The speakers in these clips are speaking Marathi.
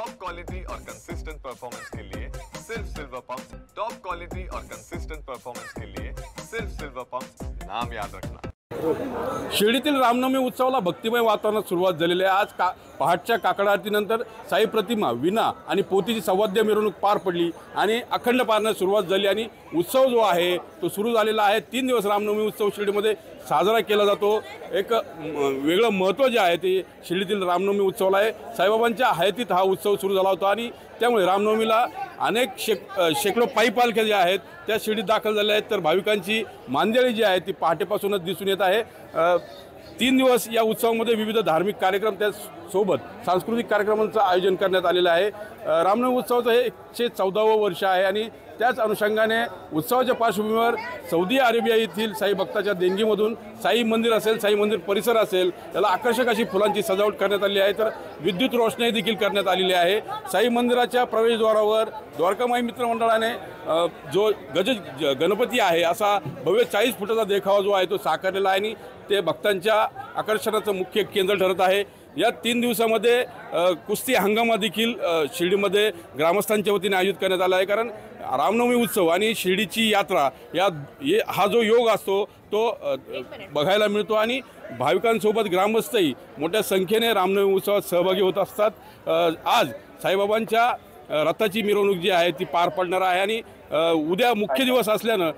टॉप क्वालिटी और कंसिस्टेंट परफॉर्मेंस के लिए सिर्फ सिल्वर पंप। टॉप क्वालिटी और कंसिस्टेंट परफॉर्मेंस के लिए सिर्फ सिल्वर पंप, नाम याद रखना। शिर्डीतील रामनवमी उत्सवाला भक्तिमय वातावरणात सुरुवात झालेली आहे। आज पहाटच्या काकड आरतीनंतर साई प्रतिमा, विना आणि पोतीची संवाद्य मिरवणूक पार पडली आणि अखंड पारण्यास सुरुवात झाली आणि उत्सव जो आहे तो सुरू झालेला आहे। 3 दिवस रामनवमी उत्सव शिर्डीमध्ये साजरा केला जातो। एक वेगळं महत्त्व जे आहे ते शिर्डीतील रामनवमी उत्सवाला आहे। साईबाबांच्या हयातीत हा उत्सव सुरू झाला होता आणि त्यामुळे रामनवमीला अनेक शेकडो पायी पालख्या ज्या आहेत त्या शिर्डीत दाखल झाल्या आहेत। तर भाविकांची मांदियाळी जी आहे ती पहाटेपासूनच दिसून येत आहे। 3 दिवस या उत्सवामध्ये विविध धार्मिक कार्यक्रम त्यासोबत सांस्कृतिक कार्यक्रमांचं आयोजन करण्यात आलेलं आहे। रामनवमी उत्सवाचं हे 114वं वर्ष आहे आणि त्याच अनुषंगाने उत्सवाच्या पार्श्वभूमीवर सौदी अरेबिया येथील साई भक्ताच्या देणगीमधून साई मंदिर असेल, साई मंदिर परिसर असेल, त्याला आकर्षक अशी फुलांची सजावट करण्यात आली आहे। तर विद्युत रोषणाई देखील करण्यात आलेली आहे। साई मंदिराच्या प्रवेशद्वारावर द्वारकामाई मित्र मंडळाने जो गणपती आहे असा भव्य 40 फुटाचा देखावा जो आहे तो साकारलेला आहे आणि ते भक्तांच्या आकर्षणाचं मुख्य केंद्र ठरत आहे। या 3 दिवसामध्ये कुस्ती हंगामा देखील शिर्डीमध्ये ग्रामस्थांच्या वतीने आयोजित करण्यात आला आहे। कारण रामनवमी उत्सव आणि शिर्डीची यात्रा हा जो योग असतो तो बघायला मिळतो आणि भाविकांसोबत ग्रामस्थही मोठ्या संख्येने रामनवमी उत्सवात सहभागी होत असतात। आज साईबाबांच्या रथाची मिरवणूक जी आहे ती पार पडणार आहे आणि उद्या मुख्य दिवस असल्यानं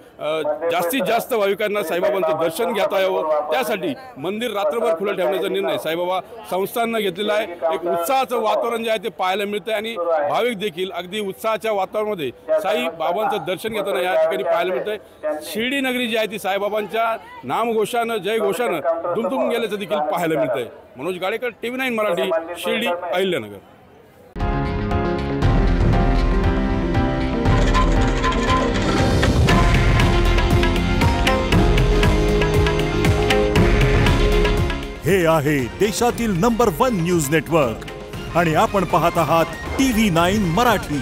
जास्तीत जास्त भाविकांना साईबाबांचं दर्शन घेता यावं त्यासाठी मंदिर रात्रभर खुलं ठेवण्याचा निर्णय साईबाबा संस्थांनं घेतलेला आहे। एक उत्साहाचं वातावरण जे आहे ते पाहायला मिळतं आणि भाविक देखील अगदी उत्साहाच्या वातावरणामध्ये साईबाबांचं दर्शन घेताना या ठिकाणी पाहायला मिळतंय। शिर्डी नगरी जी आहे ती साईबाबांच्या नामघोषानं जयघोषानं दुमदुमून गेल्याचं देखील पाहायला मिळतंय। मनोज गाडेकर, TV9 मराठी, शिर्डी, अहिल्यानगर। हे आहे देशातील नंबर 1 न्यूज नेटवर्क आणि आपण पाहत आहात TV9 मराठी।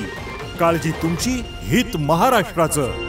काळजी तुमची, हित महाराष्ट्राचं।